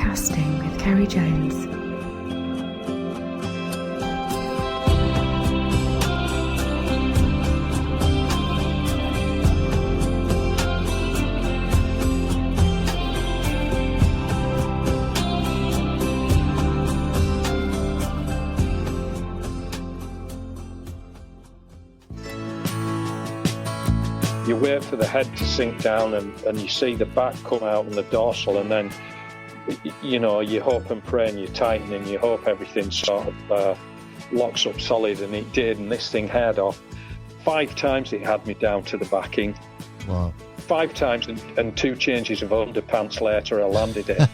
Casting with Ceri Jones. You wait for the head to sink down and you see the back come out and the dorsal, and then, you know, you hope and pray and you tighten and you hope everything sort of locks up solid, and it did, and this thing head off. 5 times it had me down to the backing. Wow. 5 times and 2 changes of underpants later I landed it.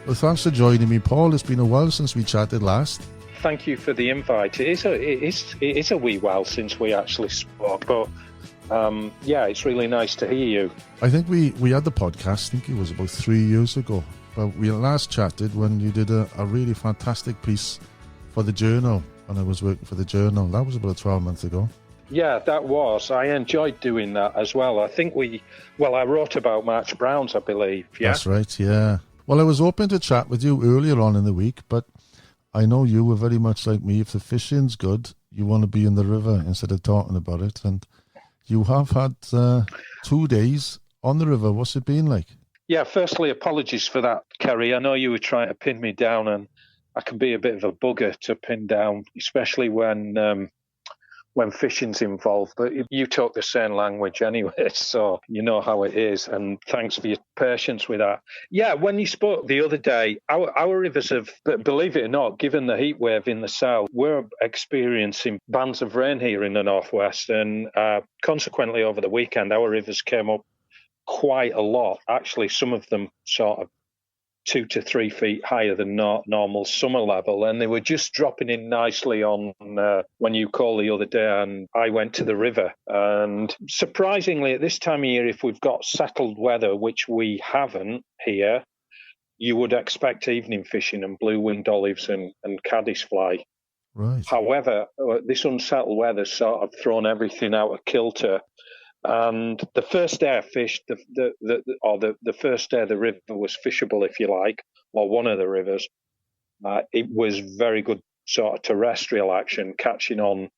Well, thanks for joining me, Paul. It's been a while since we chatted last. Thank you for the invite. It is a wee while since we actually spoke, but yeah, it's really nice to hear you. I think we had the podcast, I think it was about 3 years ago, but we last chatted when you did a really fantastic piece for the Journal, and I was working for the Journal. That was about 12 months ago. Yeah, that was. I enjoyed doing that as well. I think I wrote about March Browns, I believe. Yeah? That's right, yeah. Well, I was hoping to chat with you earlier on in the week, but I know you were very much like me. If the fishing's good, you want to be in the river instead of talking about it. And you have had 2 days on the river. What's it been like? Yeah, firstly, apologies for that, Ceri. I know you were trying to pin me down, and I can be a bit of a bugger to pin down, especially when fishing's involved, but you talk the same language anyway, so you know how it is, and thanks for your patience with that. Yeah, when you spoke the other day, our rivers have, believe it or not, given the heat wave in the south, we're experiencing bands of rain here in the northwest, and consequently over the weekend, our rivers came up quite a lot. Actually, some of them sort of 2 to 3 feet higher than normal summer level, and they were just dropping in nicely on when you called the other day, and I went to the river. And surprisingly, at this time of year, if we've got settled weather, which we haven't here, you would expect evening fishing and blue-winged olives and caddisfly. Right. However, this unsettled weather's sort of thrown everything out of kilter. And the first day I fished, the first day the river was fishable, if you like, or one of the rivers, it was very good sort of terrestrial action, catching on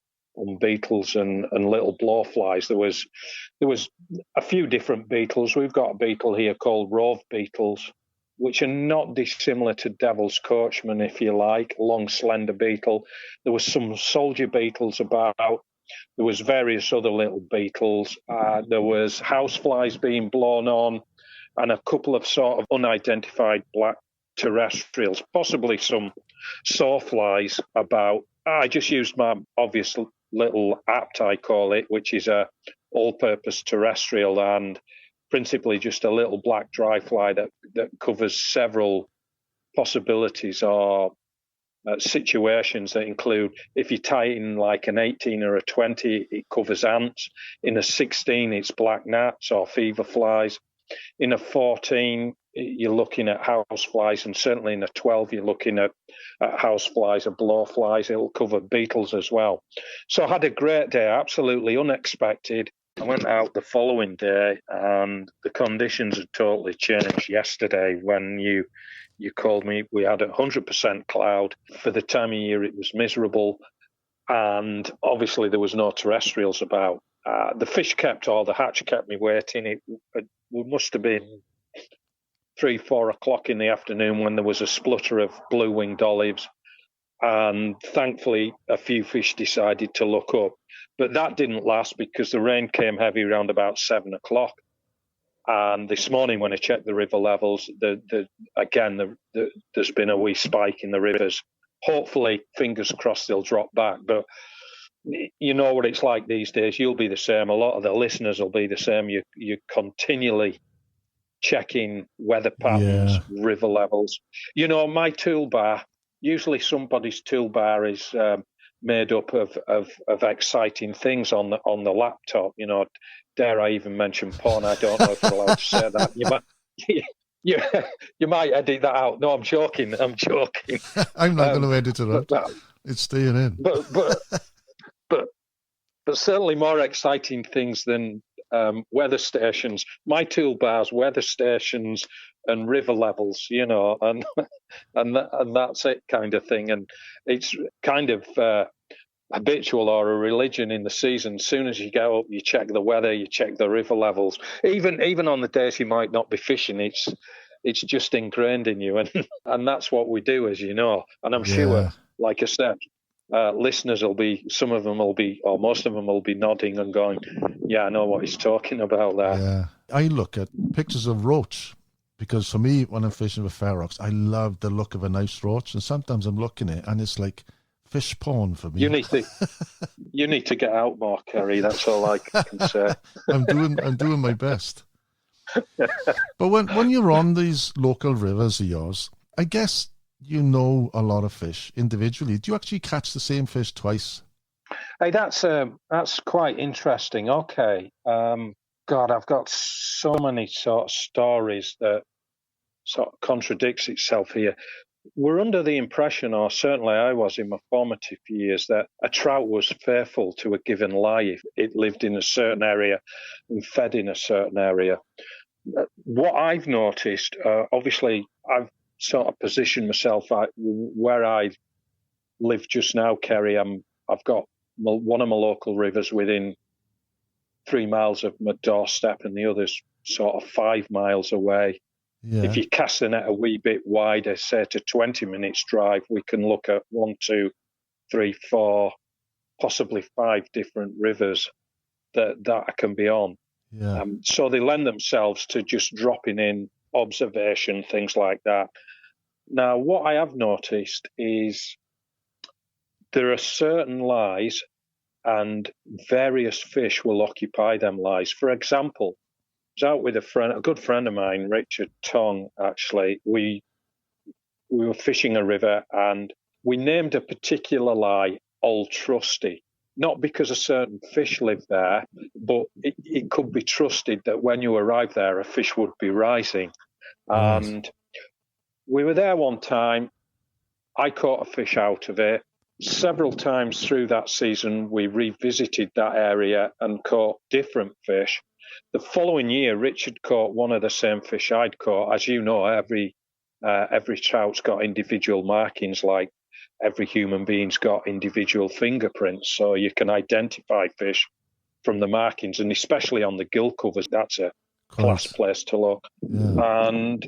beetles and little blowflies. There was a few different beetles. We've got a beetle here called rove beetles, which are not dissimilar to devil's coachman, if you like, long, slender beetle. There was some soldier beetles about. There was various other little beetles. There was houseflies being blown on, and a couple of sort of unidentified black terrestrials, possibly some sawflies about. I just used my obvious little apt, I call it, which is a all-purpose terrestrial, and principally just a little black dry fly that covers several possibilities or situations that include, if you tie in like an 18 or a 20, it covers ants. In a 16, it's black gnats or fever flies. In a 14, you're looking at house flies, and certainly in a 12, you're looking at house flies or blowflies. It'll cover beetles as well. So I had a great day, absolutely unexpected. I went out the following day, and the conditions had totally changed yesterday when you called me. We had 100% cloud. For the time of year, it was miserable. And obviously, there was no terrestrials about. The fish the hatch kept me waiting. It must have been 3-4 o'clock in the afternoon when there was a splutter of blue-winged olives. And thankfully, a few fish decided to look up. But that didn't last because the rain came heavy around about 7 o'clock. And this morning, when I checked the river levels, there's been a wee spike in the rivers. Hopefully, fingers crossed, they'll drop back. But you know what it's like these days. You'll be the same. A lot of the listeners will be the same. You're continually checking weather patterns, river levels. You know, my toolbar, usually somebody's toolbar is made up of exciting things on the laptop. You know, dare I even mention porn? I don't know if you're allowed to say that. You might edit that out. No, I'm joking. I'm not going to edit it out. It's staying in. But certainly more exciting things than weather stations. My toolbars, weather stations, and river levels, and and that's it, kind of thing. And it's kind of habitual or a religion in the season. As soon as you go up, you check the weather, you check the river levels. Even on the days you might not be fishing, it's just ingrained in you, and and that's what we do, as you know. And I'm sure, like I said, listeners some of them will be, or most of them will be nodding and going, "Yeah, I know what he's talking about there." Yeah, I look at pictures of roach because for me, when I'm fishing with Ferox, I love the look of a nice roach, and sometimes I'm looking at it and it's like fish porn for me. You need to get out more, Ceri. That's all I can say. I'm doing my best. But when you're on these local rivers of yours, I guess you know a lot of fish individually. Do you actually catch the same fish twice? Hey, that's quite interesting. Okay, God, I've got so many sort of stories that sort of contradicts itself here. We're under the impression, or certainly I was in my formative years, that a trout was faithful to a given lie if it lived in a certain area and fed in a certain area. What I've noticed, obviously, I've sort of positioned myself where I live just now, Ceri. I've got one of my local rivers within 3 miles of my doorstep, and the other's sort of 5 miles away. Yeah. If you cast the net a wee bit wider, say to 20 minutes drive, we can look at 1, 2, 3, 4, possibly 5 different rivers that I can be on. Yeah. So they lend themselves to just dropping in observation, things like that. Now, what I have noticed is there are certain lies and various fish will occupy them lies. For example, I was out with a good friend of mine, Richard Tong, actually. We were fishing a river and we named a particular lie Old Trusty. Not because a certain fish lived there, but it could be trusted that when you arrived there, a fish would be rising. Nice. And we were there one time. I caught a fish out of it. Several times through that season, we revisited that area and caught different fish. The following year, Richard caught one of the same fish I'd caught. As you know, every trout's got individual markings, like every human being's got individual fingerprints, so you can identify fish from the markings, and especially on the gill covers, that's a class place to look. Yeah. And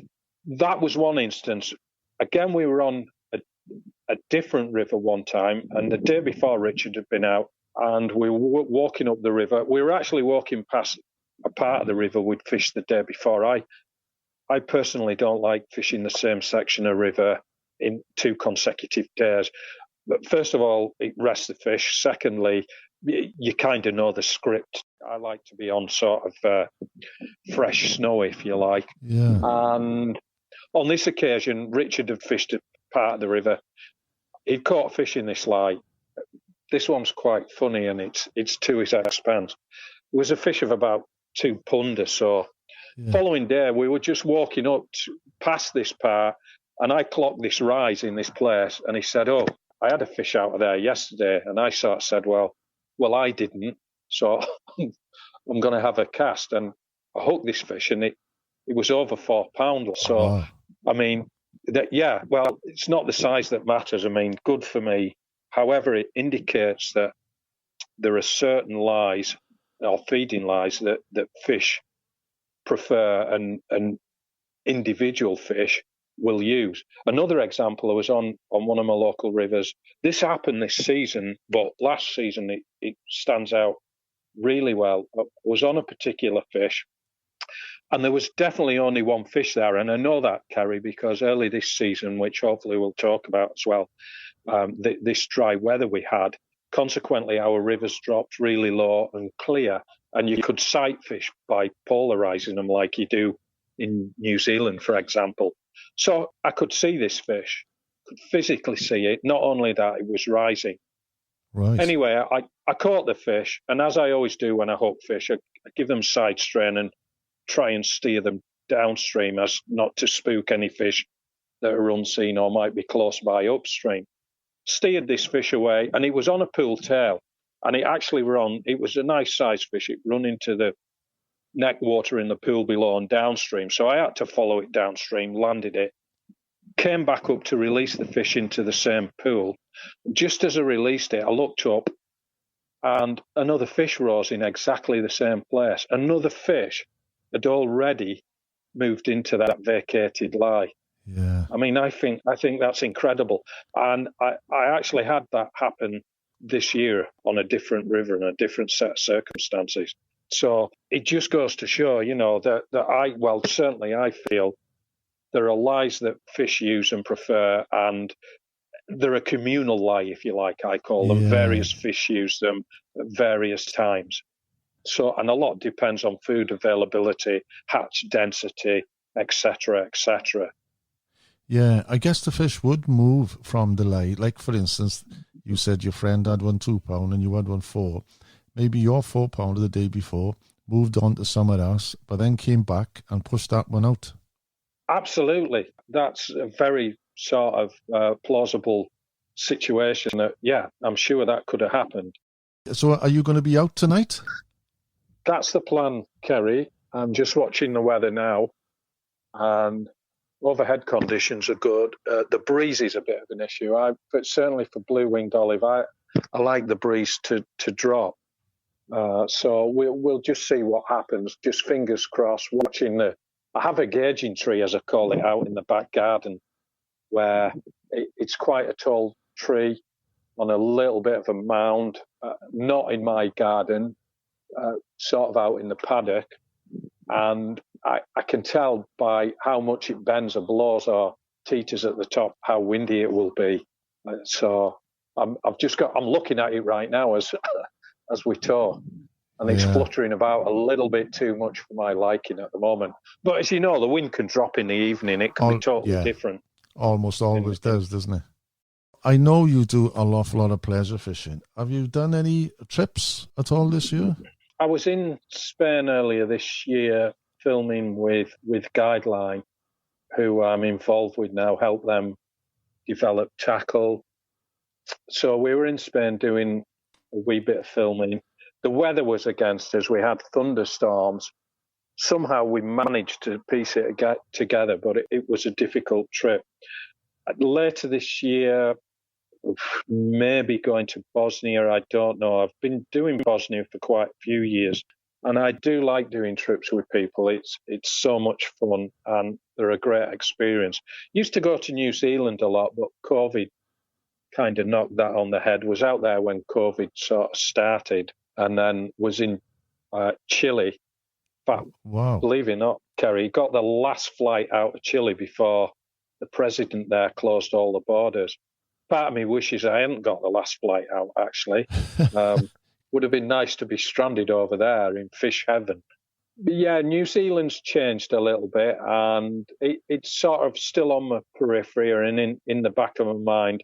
that was one instance. Again, we were on a different river one time, and the day before Richard had been out, and we were walking up the river. We were actually walking past a part of the river we'd fished the day before. I personally don't like fishing the same section of river in 2 consecutive days. But first of all, it rests the fish. Secondly, you kind of know the script. I like to be on sort of fresh snow, if you like. Yeah. And on this occasion, Richard had fished a part of the river. He'd caught fish in this lie. This one's quite funny, and it's to his expense. It was a fish of about 2 pund or so. Yeah. Following day, we were just walking up past this part, and I clocked this rise in this place, and he said, "Oh, I had a fish out of there yesterday." And I sort of said, well, I didn't, so I'm going to have a cast. And I hooked this fish, and it was over 4 pounds. So, I mean, well, it's not the size that matters. I mean, good for me. However, it indicates that there are certain lies or feeding lies that fish prefer and individual fish will use. Another example, I was on one of my local rivers. This happened this season, but last season it stands out really well. I was on a particular fish, and there was definitely only one fish there. And I know that, Ceri, because early this season, which hopefully we'll talk about as well, this dry weather we had, consequently our rivers dropped really low and clear, and you could sight fish by polarizing them like you do in New Zealand, for example. So I could see this fish, could physically see it. Not only that, it was rising. Right. Anyway, I caught the fish, and as I always do when I hook fish, I give them side strain and try and steer them downstream as not to spook any fish that are unseen or might be close by upstream. Steered this fish away, and it was on a pool tail, and it actually it was a nice sized fish. It run into the neck water in the pool below and downstream. So I had to follow it downstream, landed it, came back up to release the fish into the same pool. Just as I released it, I looked up and another fish rose in exactly the same place. Another fish had already moved into that vacated lie. Yeah. I mean, I think that's incredible. And I actually had that happen this year on a different river in a different set of circumstances. So it just goes to show, that certainly I feel there are lies that fish use and prefer, and they're a communal lie, if you like, I call them. Yeah. Various fish use them at various times. So, and a lot depends on food availability, hatch density, etc., etc. Yeah, I guess the fish would move from the lie. Like, for instance, you said your friend had one 2 pound and you had one 4. Maybe your 4 pounder the day before moved on to somewhere else, but then came back and pushed that one out. Absolutely. That's a very sort of plausible situation that, yeah, I'm sure that could have happened. So are you going to be out tonight? That's the plan, Ceri. I'm just watching the weather now, and overhead conditions are good. The breeze is a bit of an issue, but certainly for blue-winged olive, I like the breeze to drop. So we'll just see what happens. Just fingers crossed. I have a gauging tree, as I call it, out in the back garden, where it's quite a tall tree on a little bit of a mound, not in my garden, sort of out in the paddock. And I can tell by how much it bends or blows or teeters at the top how windy it will be. So I'm looking at it right now as we talk, and it's fluttering about a little bit too much for my liking at the moment. But as you know, the wind can drop in the evening. It can be totally different. Almost always does, doesn't it? I know you do an awful lot of pleasure fishing. Have you done any trips at all this year? I was in Spain earlier this year filming with Guideline, who I'm involved with now, help them develop tackle. So we were in Spain doing a wee bit of filming. The weather was against us. We had thunderstorms. Somehow we managed to piece it together, but it was a difficult trip. Later this year, maybe going to Bosnia, I don't know. I've been doing Bosnia for quite a few years, and I do like doing trips with people. It's so much fun, and they're a great experience. Used to go to New Zealand a lot, but COVID kind of knocked that on the head. Was out there when COVID sort of started, and then was in Chile. But wow. Believe it or not, Ceri, got the last flight out of Chile before the president there closed all the borders. Part of me wishes I hadn't got the last flight out, actually. Would have been nice to be stranded over there in fish heaven. But yeah, New Zealand's changed a little bit, and it's sort of still on my periphery and in the back of my mind.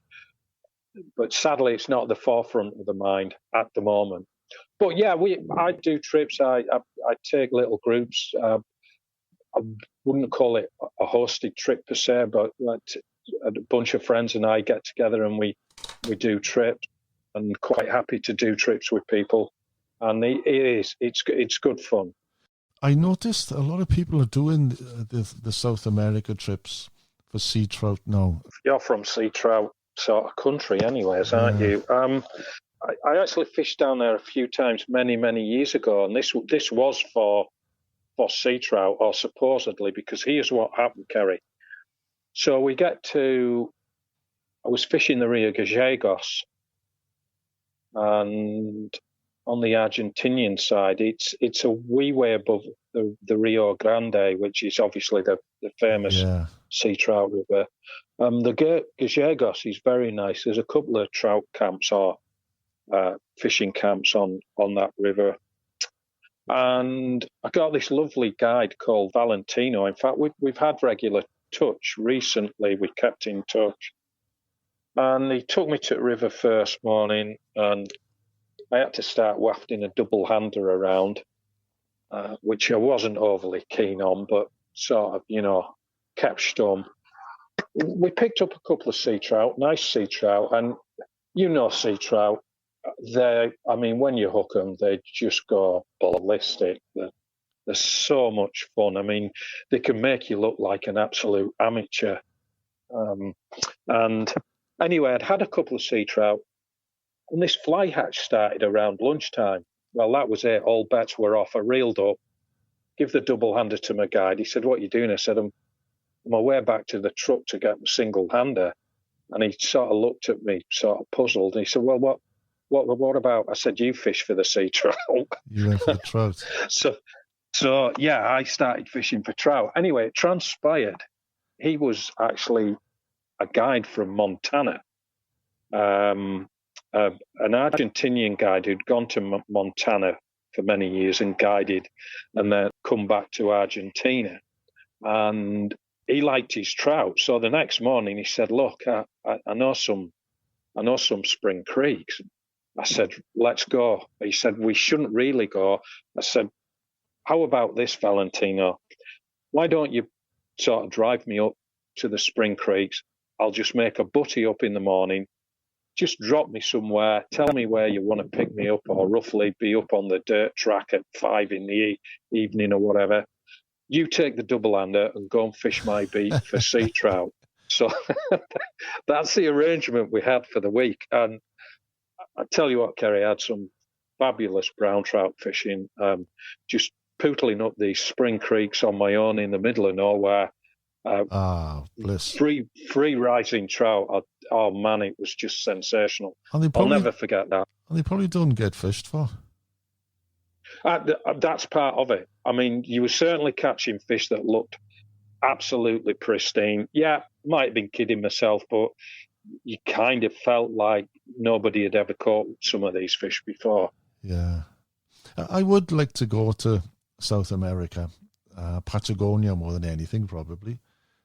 But sadly, it's not at the forefront of the mind at the moment. But yeah, I do trips. I take little groups. I wouldn't call it a hosted trip per se, but a bunch of friends and I get together and we do trips, and quite happy to do trips with people. And it's good fun. I noticed a lot of people are doing the South America trips for sea trout now. You're from sea trout sort of country anyways, aren't you? I actually fished down there a few times many, many years ago, and this was for sea trout, or supposedly, because here's what happened, Ceri. So I was fishing the Rio Gallegos, and on the Argentinian side, it's a wee way above the Rio Grande, which is obviously the famous sea trout river. The Gallegos is very nice. There's a couple of trout camps or fishing camps on that river. And I got this lovely guide called Valentino. In fact, we've had regular touch recently. We kept in touch. And he took me to the river first morning, and I had to start wafting a double-hander around, which I wasn't overly keen on, but sort of, kept stum. We picked up a couple of sea trout, nice sea trout, and sea trout. When you hook them, they just go ballistic. They're so much fun. I mean, they can make you look like an absolute amateur. And anyway, I'd had a couple of sea trout, and this fly hatch started around lunchtime. Well, that was it. All bets were off. I reeled up, give the double hander to my guide. He said, "What are you doing?" I said, "I'm on my way back to the truck to get my single hander." And he sort of looked at me, sort of puzzled. And he said, "Well, what about?" I said, "You fish for the sea trout." You went for the trout. So yeah, I started fishing for trout. Anyway, it transpired he was actually a guide from Montana, an Argentinian guide who'd gone to Montana for many years and guided, and then come back to Argentina. And he liked his trout. So the next morning he said, "Look, I know some spring creeks." I said, "Let's go." He said, "We shouldn't really go." I said, "How about this, Valentino? Why don't you sort of drive me up to the spring creeks? I'll just make a butty up in the morning. Just drop me somewhere. Tell me where you want to pick me up, or roughly be up on the dirt track at 5 in the evening or whatever. You take the double hander and go and fish my beat for sea trout." So that's the arrangement we had for the week. And I tell you what, Ceri, I had some fabulous brown trout fishing, just pootling up these spring creeks on my own in the middle of nowhere. Bliss. Free rising trout. Oh man, it was just sensational. I'll never forget that. And they probably don't get fished for. That's part of it. I mean, you were certainly catching fish that looked absolutely pristine. Yeah, might have been kidding myself, but you kind of felt like nobody had ever caught some of these fish before. Yeah. I would like to go to South America, Patagonia more than anything, probably.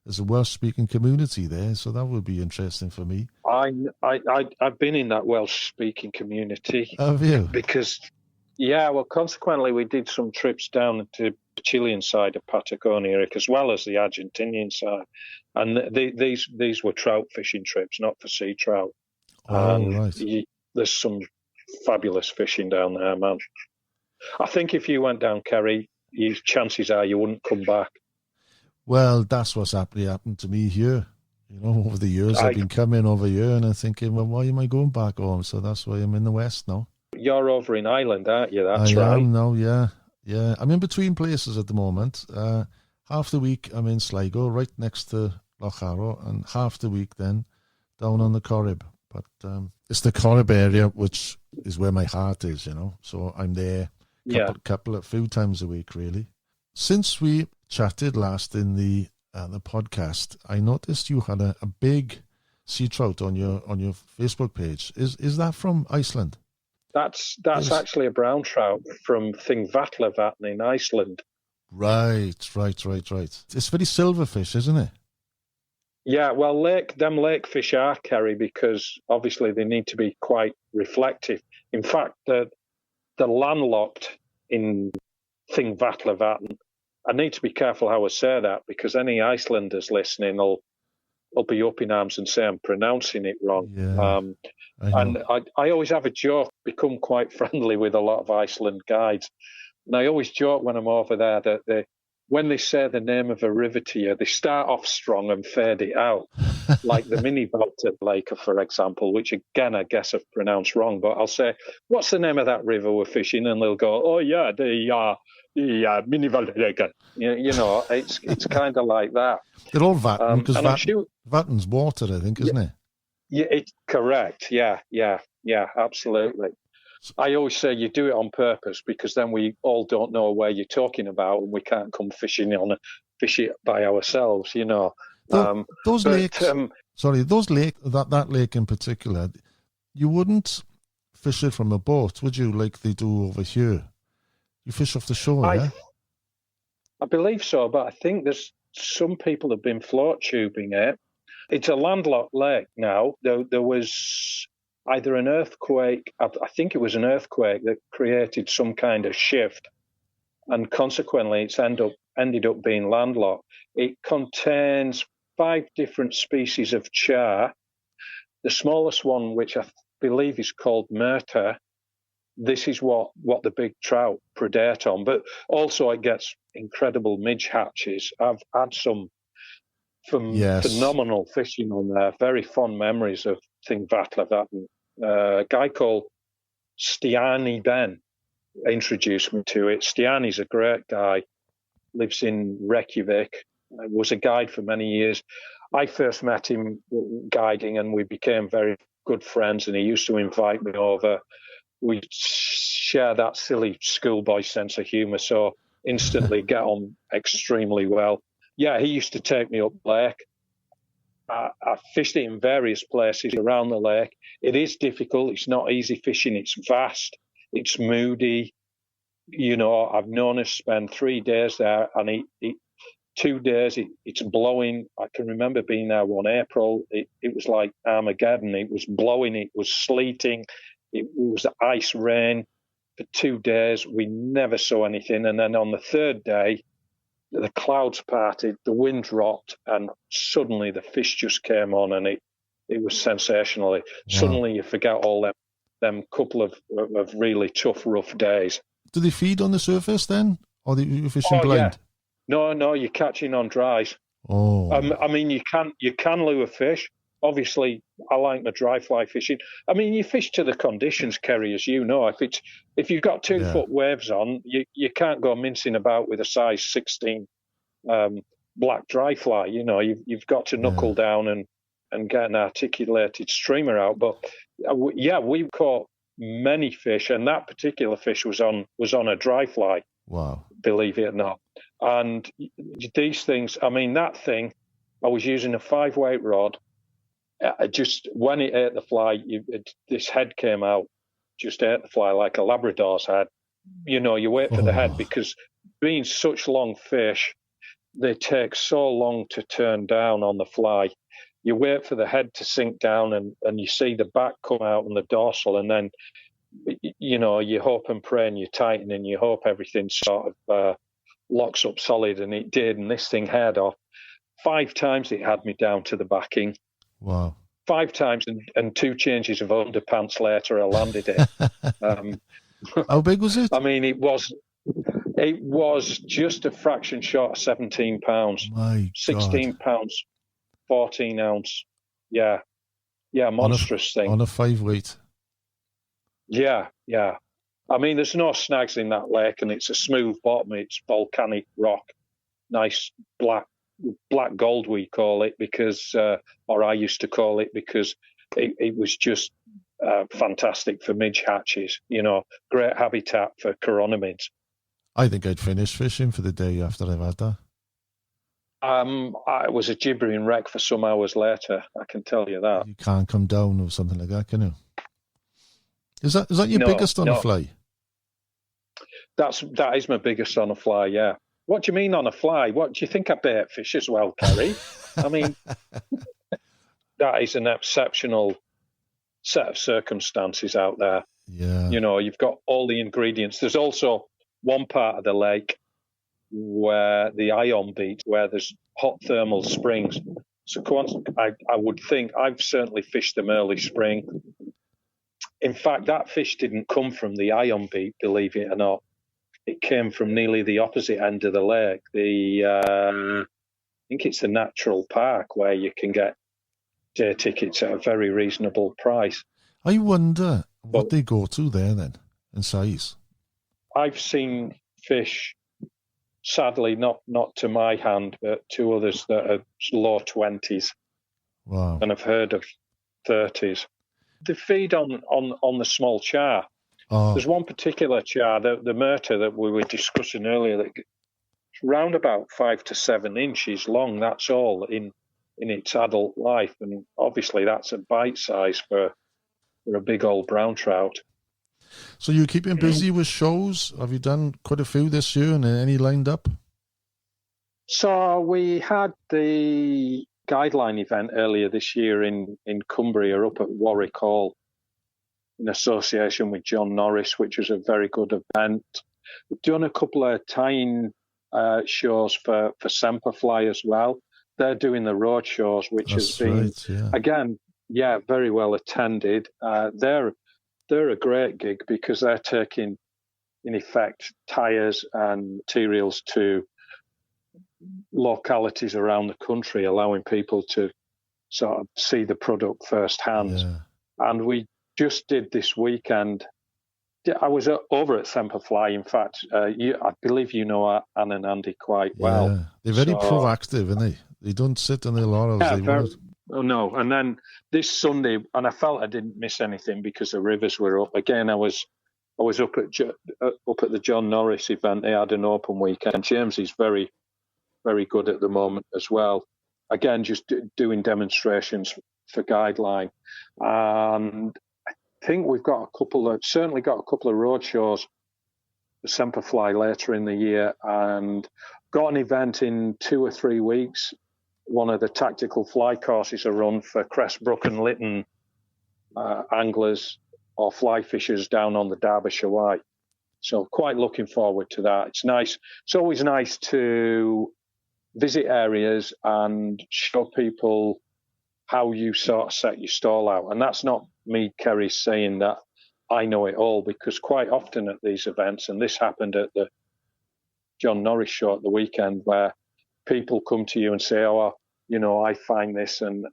There's a Welsh-speaking community there, so that would be interesting for me. I've been in that Welsh-speaking community. Have you? Because, yeah, well, consequently, we did some trips down to the Chilean side of Patagonia, as well as the Argentinian side. And these were trout fishing trips, not for sea trout. Right. There's some fabulous fishing down there, man. I think if you went down, Ceri, chances are you wouldn't come back. Well, that's what's happened to me here. You know, over the years, I've been coming over here and I'm thinking, well, why am I going back home? So that's why I'm in the West now. You're over in Ireland, aren't you? That's right. I am now, yeah. Yeah, I'm in between places at the moment. Half the week I'm in Sligo, right next to Lough Corrib, and half the week then down on the Corrib. But it's the Corrib area which is where my heart is, you know. So I'm there a few times a week, really. Since we chatted last in the podcast, I noticed you had a big sea trout on your Facebook page. Is that from Iceland? That's actually a brown trout from Thingvallavatn in Iceland. Right. It's very silverfish, isn't it? Yeah, well, them lake fish are, Ceri, because obviously they need to be quite reflective. In fact, they're landlocked in Thingvallavatn. I need to be careful how I say that, because any Icelanders listening will be up in arms and say I'm pronouncing it wrong. Yeah, and I always have a joke, become quite friendly with a lot of Iceland guides. And I always joke when I'm over there that when they say the name of a river to you, they start off strong and fade it out. Like the mini Baltic Lake, for example, which again, I guess I've pronounced wrong, but I'll say, "What's the name of that river we're fishing?" And they'll go, "Oh yeah, the mini Baltic." You know, it's kind of like that. They're all Vatn, because Vatn's water, I think, isn't it? Yeah, it's correct. Yeah, absolutely. I always say you do it on purpose, because then we all don't know where you're talking about and we can't come fish it by ourselves, you know. Those lakes, that lake in particular, you wouldn't fish it from a boat, would you, like they do over here? You fish off the shore, yeah? I believe so, but I think there's some people have been float tubing it. It's a landlocked lake now. There was either an earthquake, I think it was an earthquake that created some kind of shift, and consequently it's ended up being landlocked. It contains 5 different species of char. The smallest one, which I believe is called Myrta, this is what the big trout predate on. But also it gets incredible midge hatches. I've had some phenomenal fishing on there. Very fond memories of Thingvattla. A guy called Stiani Ben introduced me to it. Stiani's a great guy, lives in Reykjavik, was a guide for many years. I first met him guiding and we became very good friends, and he used to invite me over. We share that silly schoolboy sense of humour, so instantly get on extremely well. Yeah, he used to take me up lake. I fished it in various places around the lake. It is difficult. It's not easy fishing. It's vast. It's moody. I've known us spend 3 days there, and 2 days it's blowing. I can remember being there one April. It was like Armageddon. It was blowing. It was sleeting. It was ice rain for 2 days. We never saw anything. And then on the third day, the clouds parted, the wind dropped, and suddenly the fish just came on, and it was sensational. Wow. Suddenly you forget all them couple of really tough, rough days. Do they feed on the surface then? Or are you fishing blind? Yeah. No, you're catching on dries. Oh. I mean, you can lure fish. Obviously, I like my dry fly fishing. I mean, you fish to the conditions, Ceri, as you know. If you've got 2 foot waves on, you can't go mincing about with a size 16 black dry fly. You've got to knuckle down and get an articulated streamer out. But we've caught many fish, and that particular fish was on a dry fly. Wow! Believe it or not. And these things, I mean, that thing, I was using a 5-weight rod. Just when it ate the fly, this head came out, just ate the fly like a Labrador's head. You wait for the head, because being such long fish, they take so long to turn down on the fly. You wait for the head to sink down and you see the back come out and the dorsal, and then, you hope and pray and you tighten and you hope everything sort of locks up solid, and it did, and this thing head off. 5 times it had me down to the backing. Wow. 5 times and 2 changes of underpants later, I landed it. How big was it? I mean, it was just a fraction short of 17 pounds. My 16 God. pounds, 14 ounce. Yeah, monstrous thing. On a 5-weight. Yeah. I mean, there's no snags in that lake, and it's a smooth bottom. It's volcanic rock, nice black gold, we call it, because, or I used to call it, because it was just fantastic for midge hatches. Great habitat for chironomids. I think I'd finish fishing for the day after I've had that. I was a gibbering wreck for some hours later, I can tell you that. You can't come down or something like that, can you? Is that your biggest on a fly? That is my biggest on a fly, yeah. What do you mean on a fly? What do you think I bait fish as well, Ceri? I mean, that is an exceptional set of circumstances out there. Yeah. You've got all the ingredients. There's also one part of the lake where the ion beat, where there's hot thermal springs. So I would think, I've certainly fished them early spring. In fact, that fish didn't come from the ion beat, believe it or not. It came from nearly the opposite end of the lake. I think it's the Natural Park, where you can get day tickets at a very reasonable price. I wonder what they go to there then, in size. I've seen fish, sadly not to my hand, but to others, that are low 20s. Wow. And I've heard of 30s. They feed on the small char. Oh. There's one particular char, the Murta that we were discussing earlier, that's round about 5 to 7 inches long. That's all in its adult life, and obviously that's a bite size for a big old brown trout. So you're keeping busy with shows? Have you done quite a few this year, and any lined up? So we had the guideline event earlier this year in Cumbria, up at Warwick Hall, in association with John Norris, which was a very good event. We've done a couple of tying shows for Semperfly as well. They're doing the road shows, which has been, again, very well attended. They're they're a great gig because they're taking, in effect, tyres and materials to localities around the country, allowing people to sort of see the product firsthand. Yeah. And we just did this weekend. I was over at Semperfly. In fact, I believe you know Anne and Andy quite well. Yeah, they're very proactive, aren't they? They don't sit on their laurels. Oh no! And then this Sunday, and I felt I didn't miss anything because the rivers were up again. I was up at the John Norris event. They had an open weekend. James is very, very good at the moment as well. Again, just doing demonstrations for Guideline, and I think we've certainly got a couple of road shows for Semperfly later in the year, and got an event in 2 or 3 weeks. One of the tactical fly courses are run for Crestbrook and Lytton anglers or fly fishers down on the Derbyshire White. So quite looking forward to that. It's nice. It's always nice to visit areas and show people how you sort of set your stall out. And that's not me, Ceri, saying that I know it all, because quite often at these events, and this happened at the John Norris show at the weekend, where people come to you and say, oh, I find this and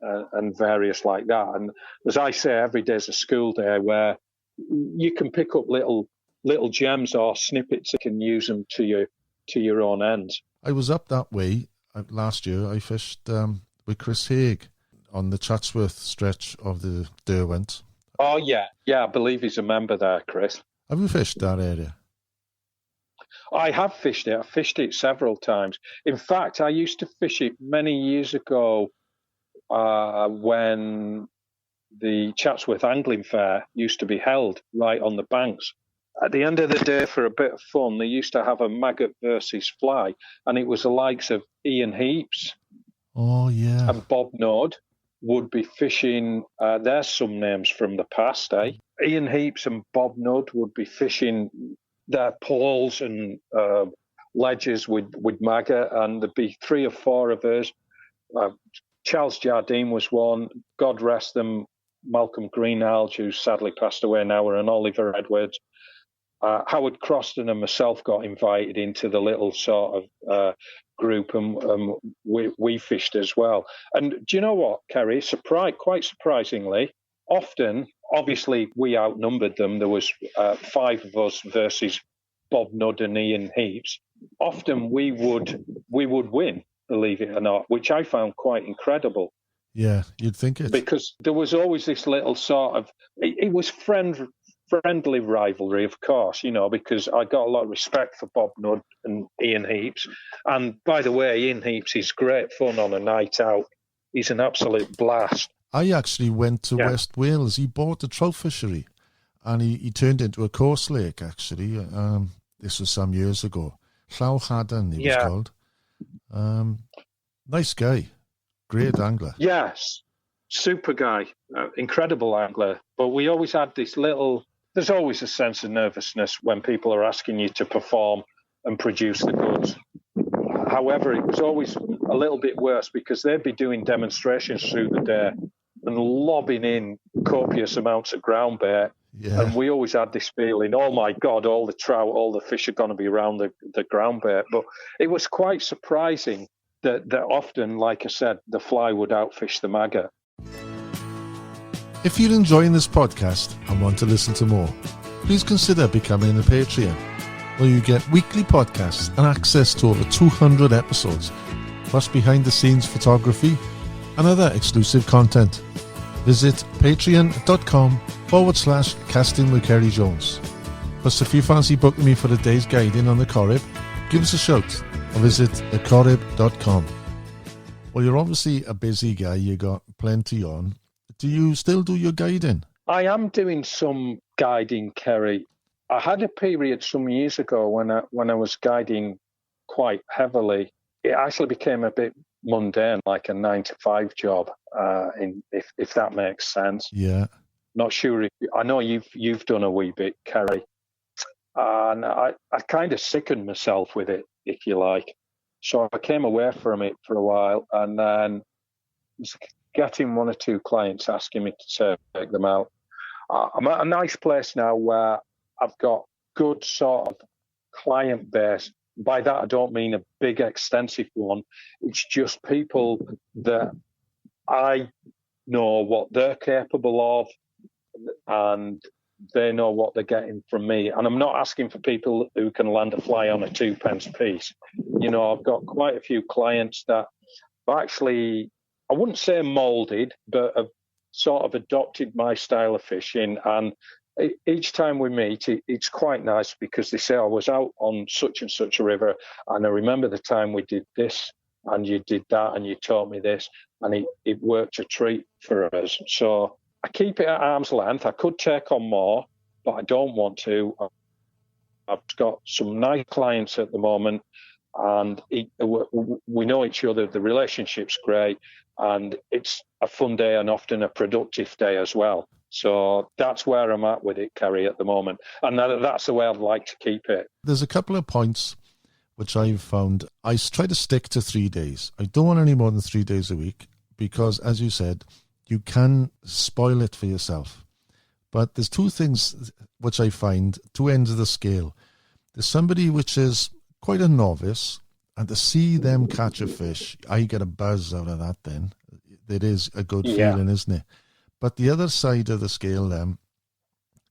various like that. And as I say, every day's a school day where you can pick up little gems or snippets that can use them to your own ends. I was up that way last year. I fished with Chris Haig on the Chatsworth stretch of the Derwent. Oh, yeah. Yeah, I believe he's a member there, Chris. Have you fished that area? I have fished it. I've fished it several times. In fact, I used to fish it many years ago when the Chatsworth Angling Fair used to be held right on the banks. At the end of the day, for a bit of fun, they used to have a maggot versus fly, and it was the likes of Ian Heaps and Bob Nord would be fishing. There's some names from the past, eh? Ian Heaps and Bob Nudd would be fishing their poles and ledges with maggot, and there'd be 3 or 4 of us. Charles Jardine was one. God rest them. Malcolm Greenhalgh, who sadly passed away now, and Oliver Edwards. Howard Croston and myself got invited into the little sort of group, and we fished as well. And do you know what, Ceri? Quite surprisingly, often, obviously, we outnumbered them. There was 5 of us versus Bob Nudd and Ian Heaps. Often we would win, believe it or not, which I found quite incredible. Yeah, you'd think it. Because there was always this little sort of, it was friendly rivalry, of course, because I got a lot of respect for Bob Nudd and Ian Heaps. And by the way, Ian Heaps is great fun on a night out. He's an absolute blast. I actually went to West Wales. He bought a trout fishery and he turned it into a course lake, actually. This was some years ago. Lough Corrib, he was called. Nice guy. Great angler. Yes. Super guy. Incredible angler. But we always had this there's always a sense of nervousness when people are asking you to perform and produce the goods. However, it was always a little bit worse because they'd be doing demonstrations through the day and lobbing in copious amounts of ground bait. Yeah. And we always had this feeling, oh my God, all the trout, all the fish are going to be around the ground bait. But it was quite surprising that often, like I said, the fly would outfish the maggot. If you're enjoying this podcast and want to listen to more, please consider becoming a Patreon, where you get weekly podcasts and access to over 200 episodes, plus behind-the-scenes photography and other exclusive content. Visit patreon.com/casting with Ceri Jones. Plus, if you fancy booking me for a day's guiding on the Corrib, give us a shout or visit thecorrib.com. Well, you're obviously a busy guy. You got plenty on. Do you still do your guiding? I am doing some guiding, Ceri. I had a period some years ago when I was guiding quite heavily. It actually became a bit mundane, like a 9-to-5 job, if that makes sense. Yeah. Not sure. I know you've done a wee bit, Ceri, and I kind of sickened myself with it, if you like. So I came away from it for a while, and then was getting 1 or 2 clients asking me to take them out. I'm at a nice place now where I've got good sort of client base. By that, I don't mean a big, extensive one. It's just people that I know what they're capable of, and they know what they're getting from me. And I'm not asking for people who can land a fly on a 2p piece. I've got quite a few clients that actually, I wouldn't say molded, but have sort of adopted my style of fishing. And each time we meet, it's quite nice because they say, I was out on such and such a river, and I remember the time we did this, and you did that, and you taught me this, and it worked a treat for us. So I keep it at arm's length. I could take on more, but I don't want to. I've got some nice clients at the moment, and we know each other. The relationship's great, and it's a fun day and often a productive day as well. So that's where I'm at with it, Ceri, at the moment. And that's the way I'd like to keep it. There's a couple of points which I've found. I try to stick to 3 days. I don't want any more than 3 days a week because, as you said, you can spoil it for yourself. But there's two things which I find, two ends of the scale. There's somebody which is quite a novice, and to see them catch a fish, I get a buzz out of that then. It is a good feeling, isn't it? But the other side of the scale,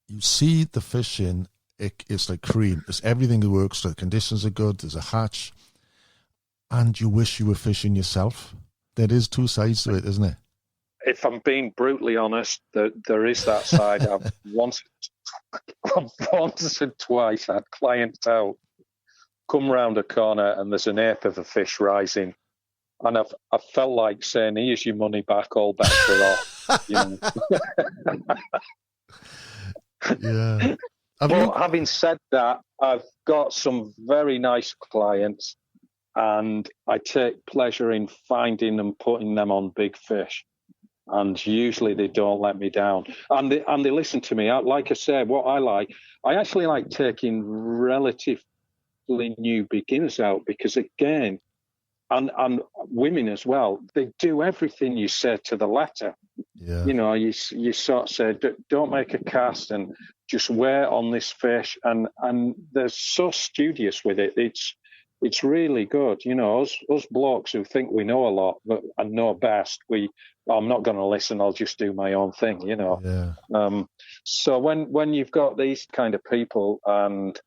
you see the fishing, it's like cream. It's everything that works. The conditions are good. There's a hatch. And you wish you were fishing yourself. There is two sides to it, isn't it? If I'm being brutally honest, there is that side. I've once and twice had clients out, come round a corner, and there's an ape of a fish rising. And I've felt like saying, here's your money back, all bets are off. Yeah. But having said that, I've got some very nice clients, and I take pleasure in finding and putting them on big fish. And usually they don't let me down. And they listen to me. Like I said, what I actually like taking relatively new beginners out because, again, and women as well, they do everything you say to the letter. Yeah. You sort of say, don't make a cast and just wear on this fish. And they're so studious with it. It's really good. Us blokes who think we know a lot and know best, I'm not going to listen, I'll just do my own thing, Yeah. So when you've got these kind of people and,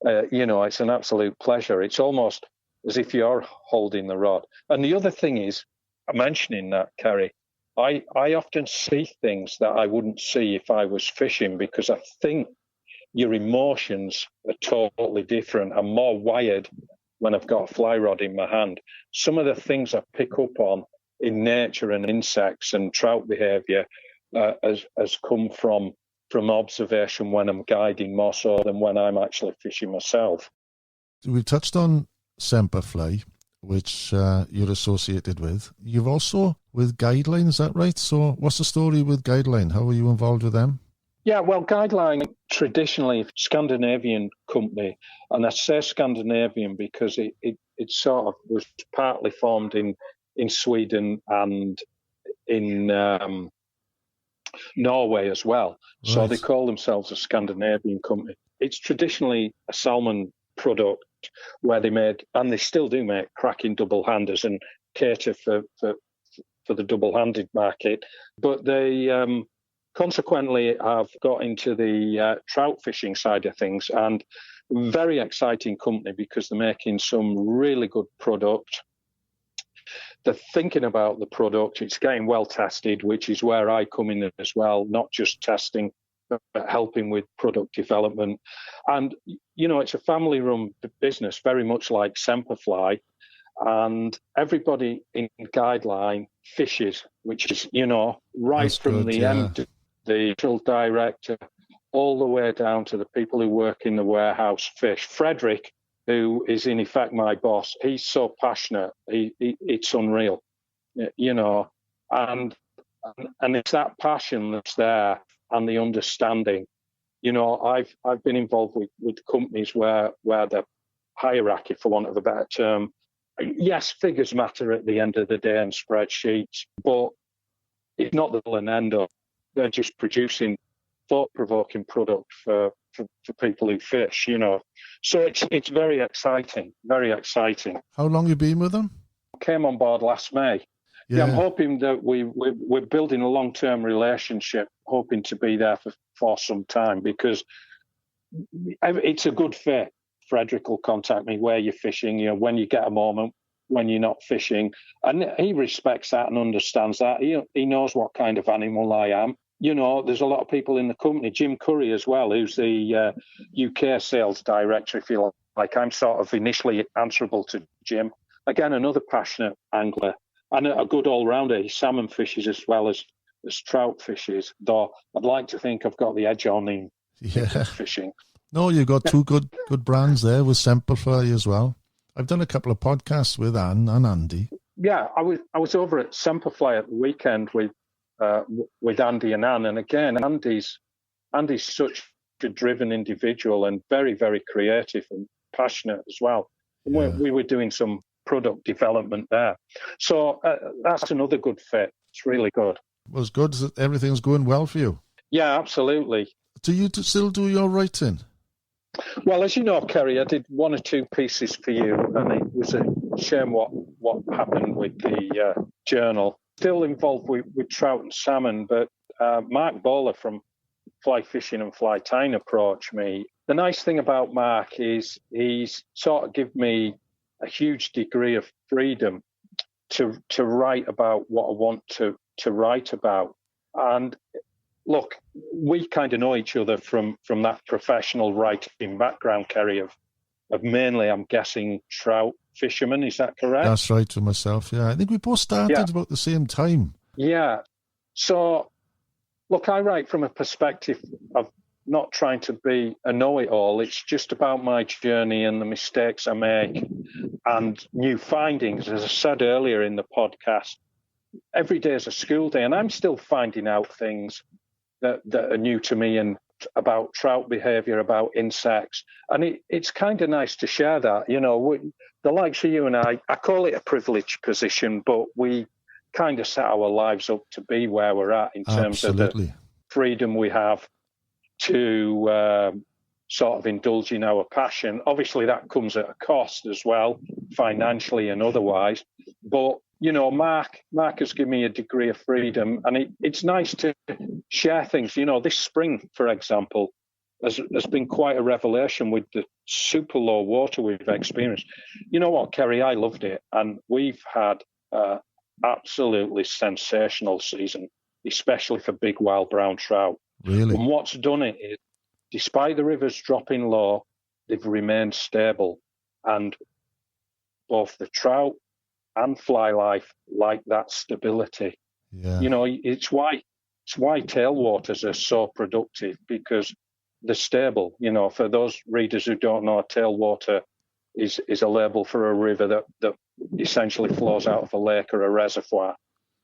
it's an absolute pleasure. It's almost as if you're holding the rod. And the other thing is, mentioning that, Ceri, I often see things that I wouldn't see if I was fishing because I think your emotions are totally different. I'm more wired when I've got a fly rod in my hand. Some of the things I pick up on in nature and insects and trout behaviour has come from observation when I'm guiding more so than when I'm actually fishing myself. We touched on Semperfly, which you're associated with. You've also with Guideline, is that right? So what's the story with Guideline? How are you involved with them? Yeah, well, Guideline, traditionally Scandinavian company, and I say Scandinavian because it sort of was partly formed in Sweden and in Norway as well. Right. So they call themselves a Scandinavian company. It's traditionally a salmon product where they made, and they still do make, cracking double-handers and cater for the double-handed market. But they consequently have got into the trout fishing side of things, and very exciting company because they're making some really good product. They're thinking about the product. It's getting well tested, which is where I come in as well, not just testing, but helping with product development. And, it's a family-run business, very much like Semperfly. And everybody in Guideline fishes, which is, right That's from good, the end, the director, all the way down to the people who work in the warehouse fish. Frederick, who is in effect my boss, he's so passionate, it's unreal, and it's that passion that's there and the understanding. I've been involved with companies where the hierarchy, for want of a better term, yes, figures matter at the end of the day and spreadsheets, but it's not the end up. They're just producing thought-provoking product for people who fish, So it's very exciting, very exciting. How long you been with them? Came on board last May. Yeah, I'm hoping that we're building a long-term relationship, hoping to be there for some time, because it's a good fit. Frederick will contact me where you're fishing, when you get a moment, when you're not fishing. And he respects that and understands that. He knows what kind of animal I am. There's a lot of people in the company, Jim Curry as well, who's the UK sales director, if you like. I'm sort of initially answerable to Jim. Again, another passionate angler and a good all-rounder. He salmon fishes as well as trout fishes, though I'd like to think I've got the edge on him fishing. No, you've got two good brands there with Semperfly as well. I've done a couple of podcasts with Anne and Andy. Yeah, I was over at Semperfly at the weekend with Andy and Anne, and again, Andy's such a driven individual and very, very creative and passionate as well. Yeah. We were doing some product development there, so that's another good fit. It's really good. Well, it's good that everything's going well for you. Yeah, absolutely. Do you still do your writing? Well, as you know, Ceri, I did one or two pieces for you, and it was a shame what happened with the journal. Still involved with trout and salmon, but Mark Bowler from Flyfishing and Fly Tying approached me. The nice thing about Mark is he's sort of given me a huge degree of freedom to write about what I want to write about. And look, we kind of know each other from that professional writing background, Ceri, of mainly, I'm guessing, trout fishermen. Is that correct? That's right, for myself, yeah. I think we both started about the same time. Yeah. So, look, I write from a perspective of not trying to be a know-it-all. It's just about my journey and the mistakes I make and new findings. As I said earlier in the podcast, every day is a school day, and I'm still finding out things that are new to me and about trout behaviour, about insects. And it's kind of nice to share that. The likes of you and I call it a privileged position, but we kind of set our lives up to be where we're at in terms of the freedom we have to sort of indulge in our passion. Obviously, that comes at a cost as well, financially and otherwise. But Mark has given me a degree of freedom, and it's nice to share things. This spring, for example, has been quite a revelation with the super low water we've experienced. You know what, Ceri? I loved it, and we've had an absolutely sensational season, especially for big wild brown trout. Really? And what's done it is, despite the rivers dropping low, they've remained stable, and both the trout and fly life like that stability. Yeah. It's why tailwaters are so productive, because they're stable. For those readers who don't know, a tailwater is a label for a river that essentially flows out of a lake or a reservoir,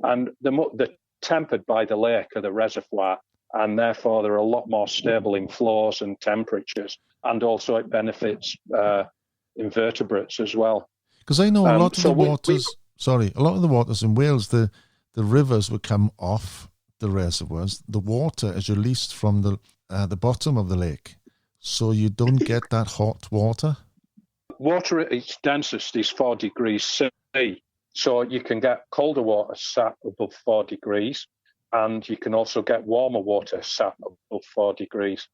and they're tempered by the lake or the reservoir, and therefore they're a lot more stable in flows and temperatures, and also it benefits invertebrates as well. Because I know a lot of the waters in Wales, the rivers would come off the reservoirs. The water is released from the bottom of the lake, so you don't get that hot water. Water at its densest is 4 degrees C, so you can get colder water sat above 4 degrees, and you can also get warmer water sat above 4 degrees.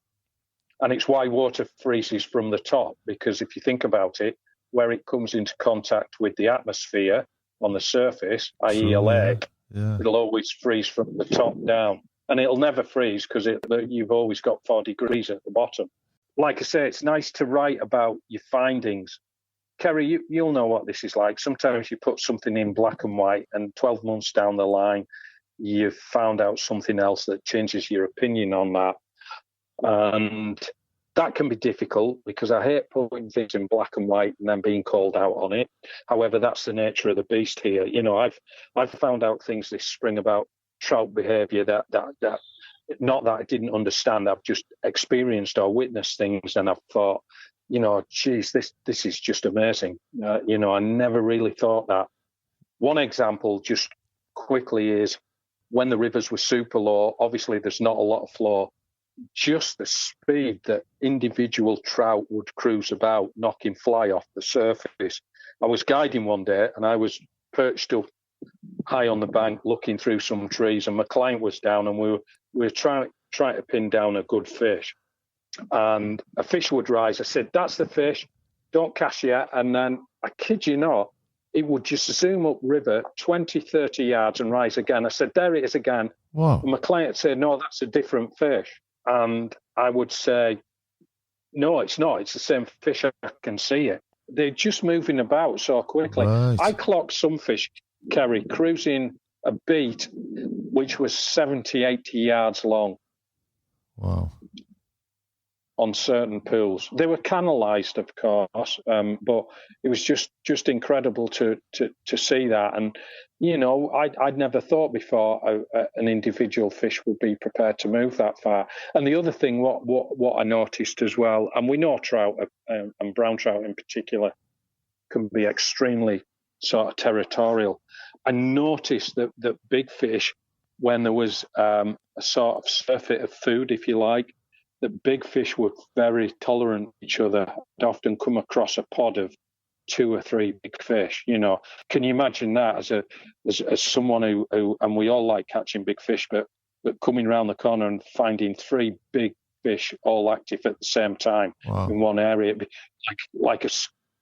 And it's why water freezes from the top, because if you think about it, where it comes into contact with the atmosphere on the surface, i.e. a lake, it'll always freeze from the top down. And it'll never freeze because you've always got 4 degrees at the bottom. Like I say, it's nice to write about your findings. Ceri, you'll know what this is like. Sometimes you put something in black and white, and 12 months down the line, you've found out something else that changes your opinion on that. And that can be difficult, because I hate putting things in black and white and then being called out on it. However, that's the nature of the beast here. I've found out things this spring about trout behaviour that not that I didn't understand. I've just experienced or witnessed things, and I've thought, geez, this is just amazing. I never really thought that. One example, just quickly, is when the rivers were super low. Obviously, there's not a lot of flow just the speed that individual trout would cruise about, knocking fly off the surface. I was guiding one day and I was perched up high on the bank looking through some trees, and my client was down, and we were trying to pin down a good fish. And a fish would rise. I said, "That's the fish, don't cast yet." And then, I kid you not, it would just zoom up river 20, 30 yards and rise again. I said, "There it is again." Wow. And my client said, "No, that's a different fish." And I would say, "No, it's not. It's the same fish. I can see it." They're just moving about so quickly. Right. I clocked some fish, Ceri, cruising a beat which was 70, 80 yards long. Wow. On certain pools. They were canalised, of course, but it was just incredible to see that. And, you know, I'd never thought before an individual fish would be prepared to move that far. And the other thing, what I noticed as well, and we know trout, and brown trout in particular, can be extremely sort of territorial. I noticed that big fish, when there was a sort of surfeit of food, if you like, that big fish were very tolerant of each other. I'd often come across a pod of 2 or 3 big fish. You know, can you imagine that as someone who and we all like catching big fish, but coming around the corner and finding 3 big fish all active at the same time in one area, it'd be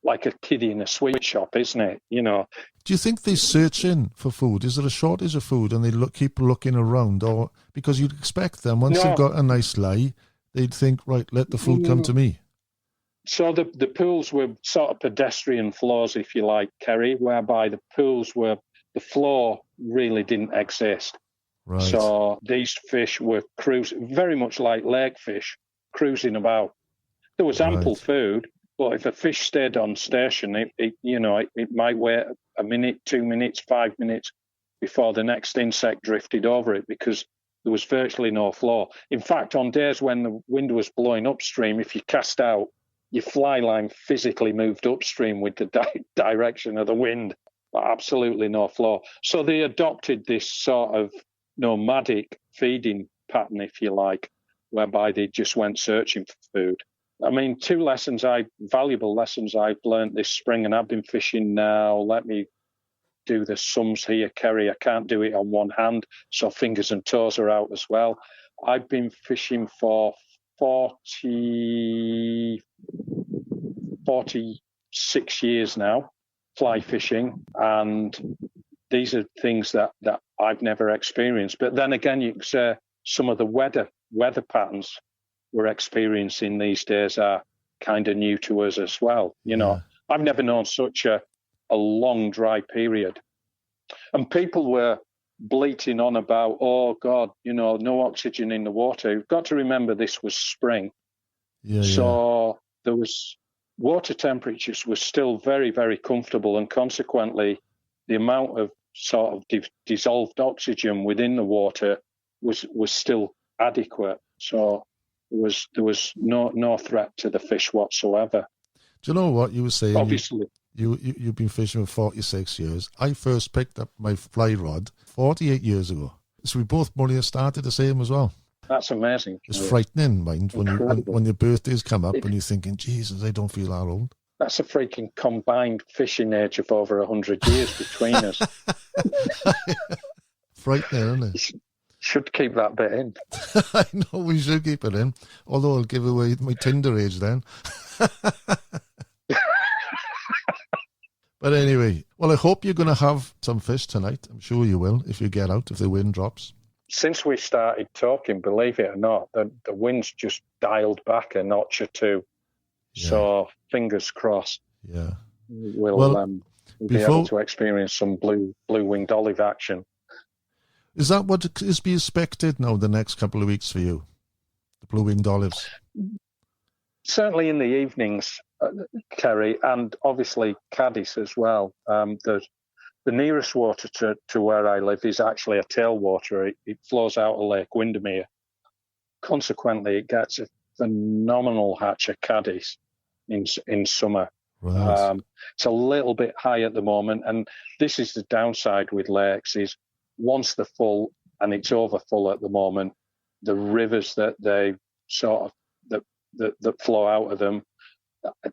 like a kiddie in a sweet shop, isn't it? You know. Do you think they're searching for food? Is there a shortage of food and they keep looking around, or because you'd expect them once they've got a nice lie, they'd think, right, let the food come to me. So the pools were sort of pedestrian floors, if you like, Ceri, whereby the floor really didn't exist. Right. So these fish were cruising, very much like lake fish, cruising about. There was ample food, but if a fish stayed on station, it might wait a minute, 2 minutes, 5 minutes before the next insect drifted over it, because there was virtually no flow. In fact, on days when the wind was blowing upstream, if you cast out, your fly line physically moved upstream with the direction of the wind, but absolutely no flow. So they adopted this sort of nomadic feeding pattern, if you like, whereby they just went searching for food. I mean, 2 valuable lessons I've learned this spring, and I've been fishing now. Let me do the sums here, Ceri. I can't do it on one hand, so fingers and toes are out as well. I've been fishing for 46 years now, fly fishing, and these are things that I've never experienced. But then again, you can say some of the weather patterns we're experiencing these days are kind of new to us as well. You know, I've never known such a long dry period. And people were bleating on about, oh God, you know, no oxygen in the water. You've got to remember this was spring. So there was water temperatures were still very, very comfortable, and consequently the amount of sort of dissolved oxygen within the water was still adequate. So there was no threat to the fish whatsoever. Do you know what you were saying? Obviously. You've been fishing for 46 years. I first picked up my fly rod 48 years ago. So we both more or less started the same as well. That's amazing. It's frightening, mind, when your birthdays come up and you're thinking, Jesus, I don't feel that old. That's a freaking combined fishing age of over 100 years between us. Frightening, isn't it? Should keep that bit in. I know, we should keep it in. Although I'll give away my Tinder age then. But anyway, well, I hope you're going to have some fish tonight. I'm sure you will if you get out, if the wind drops. Since we started talking, believe it or not, the wind's just dialed back a notch or two. Yeah. So fingers crossed. Yeah. We'll be able to experience some blue-winged olive action. Is that what is be expected now the next couple of weeks for you? The blue-winged olives? Certainly in the evenings, Ceri, and obviously Cadiz as well. The nearest water to where I live is actually a tailwater. It flows out of Lake Windermere. Consequently, it gets a phenomenal hatch of Cadiz in summer. Right. It's a little bit high at the moment, and this is the downside with lakes, is once they're full, and it's over full at the moment, the rivers that they sort of that flow out of them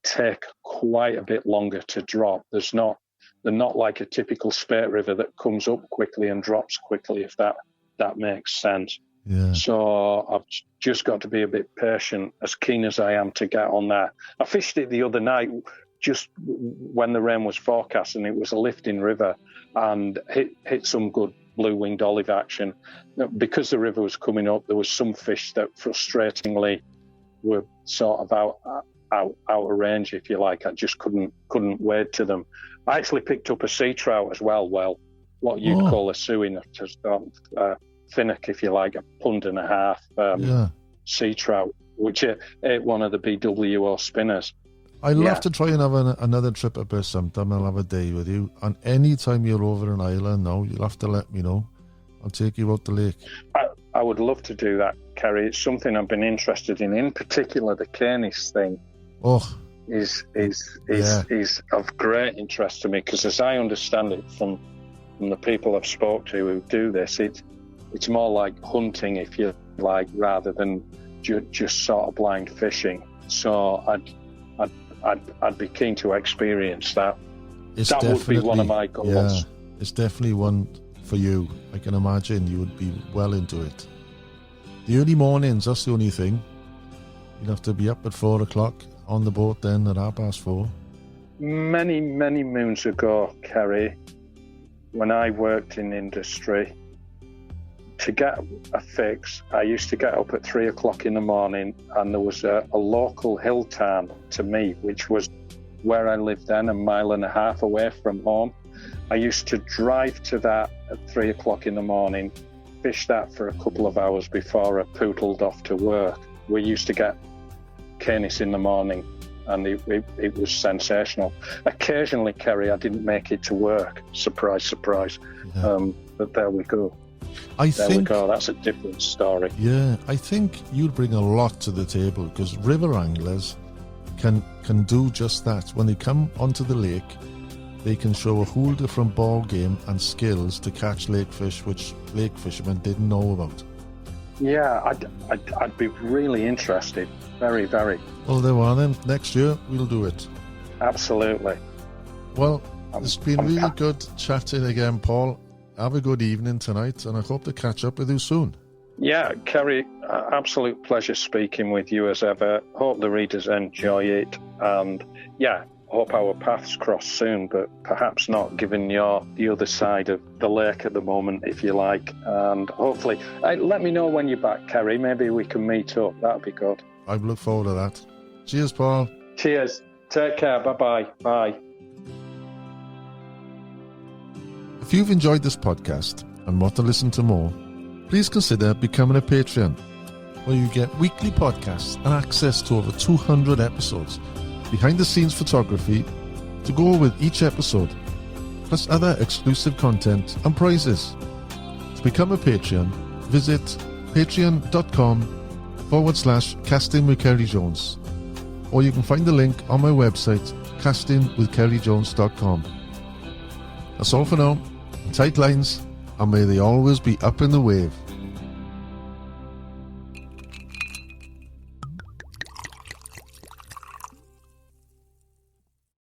take quite a bit longer to drop. They're not like a typical spate river that comes up quickly and drops quickly, if that makes sense. Yeah. So I've just got to be a bit patient, as keen as I am to get on that. I fished it the other night just when the rain was forecast, and it was a lifting river, and hit some good blue-winged olive action. Because the river was coming up, there was some fish that frustratingly were sort of out of range, if you like. I just couldn't wade to them. I actually picked up a sea trout as well. Well, what you'd call a suing, just finnock, if you like, a £1.50 sea trout, which ate one of the BWO spinners. I'd love to try and have another trip up there sometime. I'll have a day with you. And any time you're over in Ireland now, you'll have to let me know. I'll take you out the lake. I would love to do that, Ceri. It's something I've been interested in particular the canis thing. Is of great interest to me, because as I understand it from the people I've spoke to who do this, it's more like hunting, if you like, rather than just sort of blind fishing. So I'd be keen to experience that. That would be one of my goals. Yeah, it's definitely one for you. I can imagine you would be well into it. The early mornings, that's the only thing. You'd have to be up at 4 o'clock on the boat then at 4:30. Many, many moons ago, Ceri, when I worked in industry, to get a fix, I used to get up at 3 o'clock in the morning, and there was a local hill town to me, which was where I lived then, 1.5 miles away from home. I used to drive to that at 3 o'clock in the morning, fish that for a couple of hours before I pootled off to work. We used to get canis in the morning, and it was sensational. Occasionally, Ceri, I didn't make it to work. Surprise, surprise. Yeah. But there we go. There we go. That's a different story. Yeah, I think you'd bring a lot to the table, because river anglers can do just that. When they come onto the lake, they can show a whole different ball game and skills to catch lake fish, which lake fishermen didn't know about. Yeah, I'd be really interested. Very, very. Well, there we are then. Next year, we'll do it. Absolutely. Well, it's been really good chatting again, Paul. Have a good evening tonight, and I hope to catch up with you soon. Yeah, Ceri, absolute pleasure speaking with you as ever. Hope the readers enjoy it, and yeah, hope our paths cross soon, but perhaps not, given you're the other side of the lake at the moment, if you like. And hopefully, let me know when you're back, Ceri. Maybe we can meet up. That'd be good. I look forward to that. Cheers, Paul. Cheers. Take care. Bye-bye. Bye. If you've enjoyed this podcast and want to listen to more, please consider becoming a Patreon, where you get weekly podcasts and access to over 200 episodes, behind-the-scenes photography to go with each episode, plus other exclusive content and prizes. To become a Patreon, visit patreon.com/Casting with Ceri Jones, or you can find the link on my website, castingwithcerijones.com. That's all for now. Tight lines, and may they always be up in the wave.